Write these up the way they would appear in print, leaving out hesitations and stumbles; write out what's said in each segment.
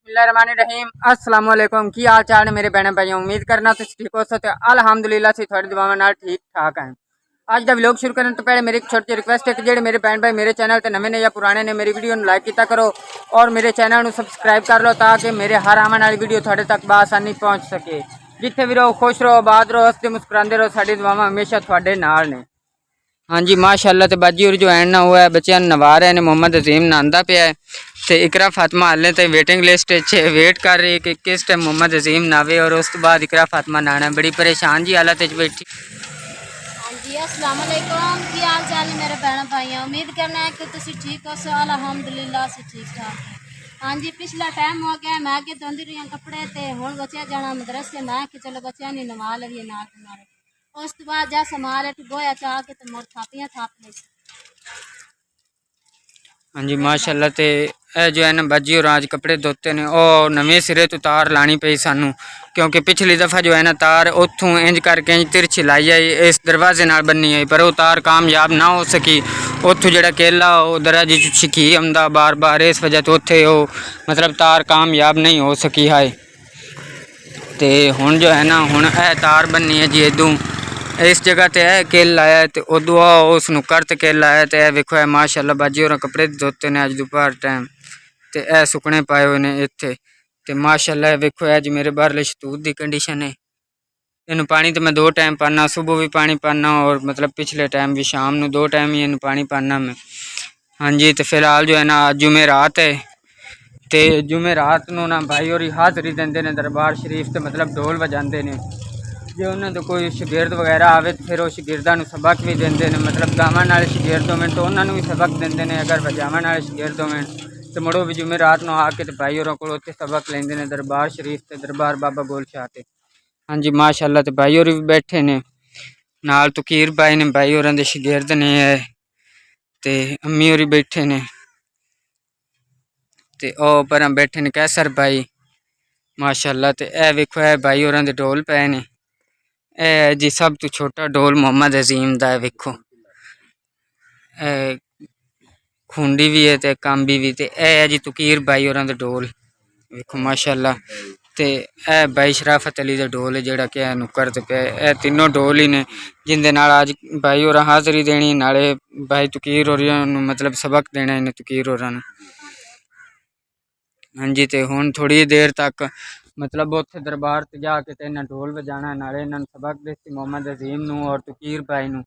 बिस्मिल्लाहिर्रहमानिर्रहीम अस्सलाम वालेकुम की हाल चाल है मेरे बहन भाई। उम्मीद करना तुसीं ठीक हो सकते अल्हम्दुलिल्लाह से थोड़ी दुआवां नाल ठीक ठाक हैं। अज का व्लॉग शुरू करने तो पहले मेरी एक छोटी रिक्वेस्ट है कि जेडे मेरे बहन भाई मेरे चैनल ते नवे ने या पुराने ने मेरी वीडियो लाइक किया करो और मेरे चैनल को सबसक्राइब कर लो ताकि मेरे हर आने वाली वीडियो थोड़े तक बआसानी पहुँच सके। जिथे भी रहो खुश रहो आबाद रहो हंसते मुस्कुराते रहो। साडी दुआवां हमेशा थोड़े नाल ने। हाँ जी माशाअल्लाह। तो बाजी और जो है ना वो है बच्चों नवा रहे हैं। मोहम्मद अजीम नहांदा पिया है तो इकरा फातिमा हाले तो वेटिंग लिस्ट वेट कर रही है कि किस टाइम मोहम्मद अजीम नावे और उस तो बाद इकरा फातिमा नहाना। बड़ी परेशान जी हालत बैठी। हाँ जी अस्सलाम वालेकुम की हाल चाल है मेरे भैन भाई। उम्मीद करना है कि तुम ठीक हो सो अल्हम्दुलिल्लाह से ठीक ठाक है। हाँ जी पिछला टाइम हो गया मैं कि धोंदी रही कपड़े तो हूँ बच्चा जाना मदरसे मैं कि चलो बच्चा नहीं नवा लवीए नाल तुम्हारे। उस तो बाद जा संभाल गोया चाह के तो मोर थापियाँ थाप ली। हाँ जी माशाअल्लाह। तो यह जो है ना बाजी और आज कपड़े धोते ने और नवे सिरे तो तार लानी पई सानू क्योंकि पिछली दफ़ा जो है ना तार उतों इंज करके इंज तिरछी लाई आई इस दरवाजे नाल बनी आई पर वो तार कामयाब ना हो सकी। उतों जो केला वो दरवाजे छिकी आंदा बार बार इस वजह तो उत्थे वो मतलब तार कामयाब नहीं हो सकी है। तो हुण जो है ना हुण तार बननी है जी इदों इस जगह ते है केल लाया तो उदू उस करत केल लाया तो वेखो है माशाअल्लाह बाजी और कपड़े धोते ने अज दोपहर टाइम तो यह सुकने पाए हुए ने इत्थे तो माशाअल्लाह वेखो है जी मेरे बाहरले शतूत की कंडीशन है। इन पानी तो मैं 2 टाइम पाना सुबह भी पानी पाना और मतलब पिछले टाइम भी शाम को 2 टाइम ही इन पानी पाना मैं। हाँ जी तो फिलहाल जो है ना जुमे रात है तो जुमे रात को ना भाई और हाज़री देंदे ने दरबार शरीफ से मतलब ढोल बजाते हैं। जो उन्होंने कोई शगिरद वगैरह आवे तो फिर वो शगिरदा सबक भी देंगे ने मतलब गावन वाले शगिरद होवे तो उन्होंने भी सबक देंगे ने। अगर वजावन वाले शगिरद होवे तो मुड़ो भी जुमे रात को आके तो भाई और को उत्थे सबक लेंदे ने दरबार शरीफ से दरबार बाबा गोल शाह ते। हाँ जी माशाअल्लाह। तो भाई और भी बैठे ने नाल तकीर भाई ने भाई और दे शगिरद ने ते अम्मी और बैठे ने ते ओ पर बैठे ने कैसर भाई माशाअल्लाह। तो यह वेखो है भाई और ढोल पे ने। ए जी सब तो छोटा ढोल मोहम्मद अजीम दा है वेखो खुंडी भी है तो कांबी भी तो यह है जी तकीर भाई और ढोल वेखो माशाअल्लाह। तो यह भाई शराफत अली का ढोल है जोड़ा कि नुक्कर ते पे यह तीनों ढोल ही ने जिंदे नाल अज भाई और हाज़री देनी नाले भाई तकीर और मतलब सबक देना इन्हें तकीर और। हाँ जी तो हुण थोड़ी देर तक मतलब उत्थे दरबार से जाके तो इन्हें ढोल बजाना नाले इन्होंने सबक देसी मोहम्मद अजीम नूं और तकीर भाई नूं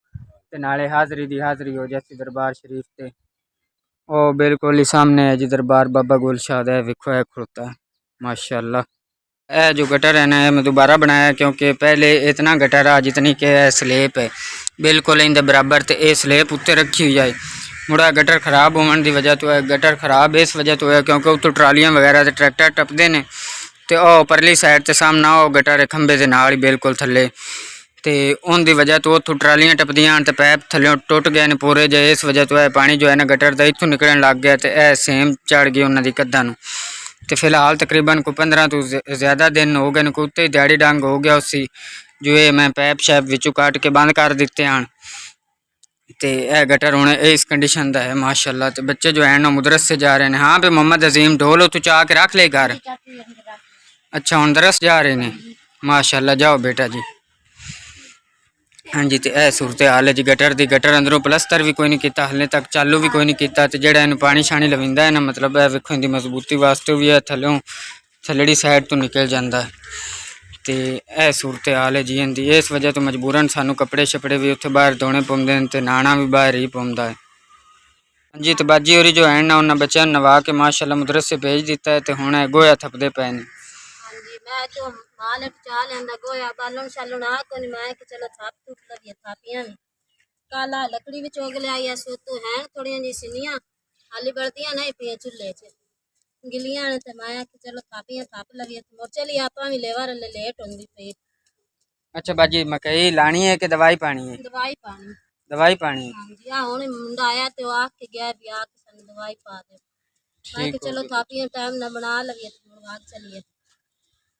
ते नाले हाज़री दी हाज़री हो जाती दरबार शरीफ से। ओ बिल्कुल ही सामने है जी दरबार बाबा गुल शाह दा वेखो है खड़ोता है माशाअल्लाह। यह जो गटर है ना मैं दोबारा बनाया क्योंकि पहले इतना गटर आ जितनी के स्लेप है बिल्कुल इनके बराबर तो ये स्लेप उत्ते रखी हुई है। मुड़ा गटर खराब होने की वजह तो है गटर खराब इस वजह तो है क्योंकि उत्तों ट्रालियां वगैरह तो ट्रैक्टर टपते हैं तो वह परली साइड से सामना वो गटर खंबे के नाल ही बिल्कुल थले तो उनकी वजह तो उतों ट्रालियां टपदियां तो पैप थल्यों टुट गए हैं पूरे जो इस वजह तो है पानी जो है ना गटर का इतों निकलने लग गया तो यह सेम चढ़ गई उन्होंने कद्दा नूं। तो फिलहाल तकरीबन को 15 तो ज़्यादा दिन हो गए को उत्ते दिहाड़ी डंग हो गया उसी जो है मैं पैप शैप विचों काट के बंद कर दिते हैं। तो यह गटर हूँ इस कंडीशन का है माशाअल्लाह। तो बच्चे जो है ना मदरस से जा रहे हैं। हाँ भाई मोहम्मद अजीम ढोल तू चाह के रख ले घर। अच्छा हूँ दरस जा रहे हैं माशाअल्लाह जाओ बेटा जी। हाँ जी तो यह सूरत हाल है जी गटर की गटर अंदरों प्लस्तर भी कोई नहीं किया हले तक चालू भी कोई नहीं किया तो जोड़ा इन पानी शानी लविंदा है ना मतलब है वेखो इनकी मजबूती वास्ते भी है थलों थलड़ी साइड तो निकल जाता है। तो यह सूरत हाल है जी इनकी इस वजह तो मजबूरन सानू कपड़े शपड़े भी उत्थे बाहर धोने पौंदे हैं तो नहाना भी बाहर ही पौंदा है। हाँ जी तो बाजी होरी जो है ना उन्होंने बच्चों नवा के माशाअल्लाह मदरसे भेज दिता है तो हुण गोया थपदे पे ने। हाँ जी मैं तो माल चाह लेंदा गोया बालन शालन आ को नहीं मैं कि चलो थाप टूट लवीए थापियां भी काला लकड़ी भी चोग ले आई सोतू हैं थोड़ियां जी सिनियां हाली बढ़दियां नहीं पिया चुल्हे च गिलियां ने ते मैं कि चलो थापियां थाप लवीए मोर चली आपा भी लेवर ले लेट होंदी पे। अच्छा बाजी मकई लानी है कि दवाई पानी है? दवाई पानी। दवाई पानी है। हाँ जी हाँ हुणे मुंडा आया तो आख के गया भी आके सन दवाई पा दे मैं कि ठीक हो चलो थापियां टाइम ना बना लवीए तो भाग चलिए।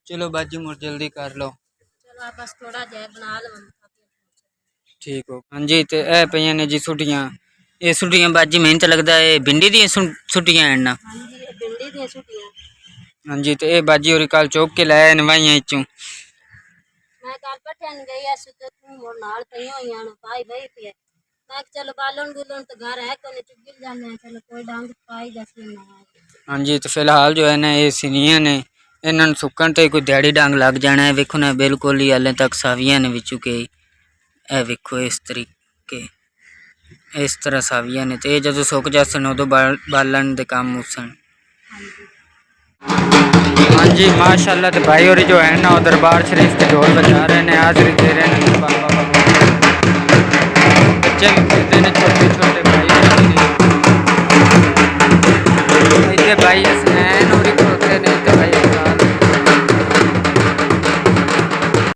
चलो बाजी मुझ जल्दी कर लो। चलो आप बस थोड़ा जाए बना लो ठीक हो। हाँ जी तो यह पे ने जी छुट्टियां ये छुट्टियां बाजी मेहनत लगता है भिंडी दी छुट्टियां हैं ना। हाँ जी भिंडी दी छुट्टियां हाँ जी, तो ये बाजी और कल चौक के लाया नवाइया चों मैं कल पठन गई ऐसे तो तू मोर नाल पई होई आन पाई भाई पे मैं कि चलो बालन बुलन तो घर है कोने चुगिल जाने हैं, चलो कोई डांग पाई जैसे ना। हाँ जी, तो फिलहाल जो है ना ये सीनिया ने इन्होंने सुकन तो कोई दिहाड़ी डांग लग जाना है। वेखो ना बिल्कुल ही हाले तक साविया ने विचू के ए वेखो इस तरीके इस तरह साविया ने तो ये जो सुक जासन उदो बालन दे काम मुसन। हाँ जी माशाल्लाह, तो भाई और जो है ना वो दरबार शरीफ के ढोल बजा रहे हैं, हाजिरी दे रहे हैं दरबार बाबा को। बच्चे भी फिरते हैं छोटे छोटे भाई भाई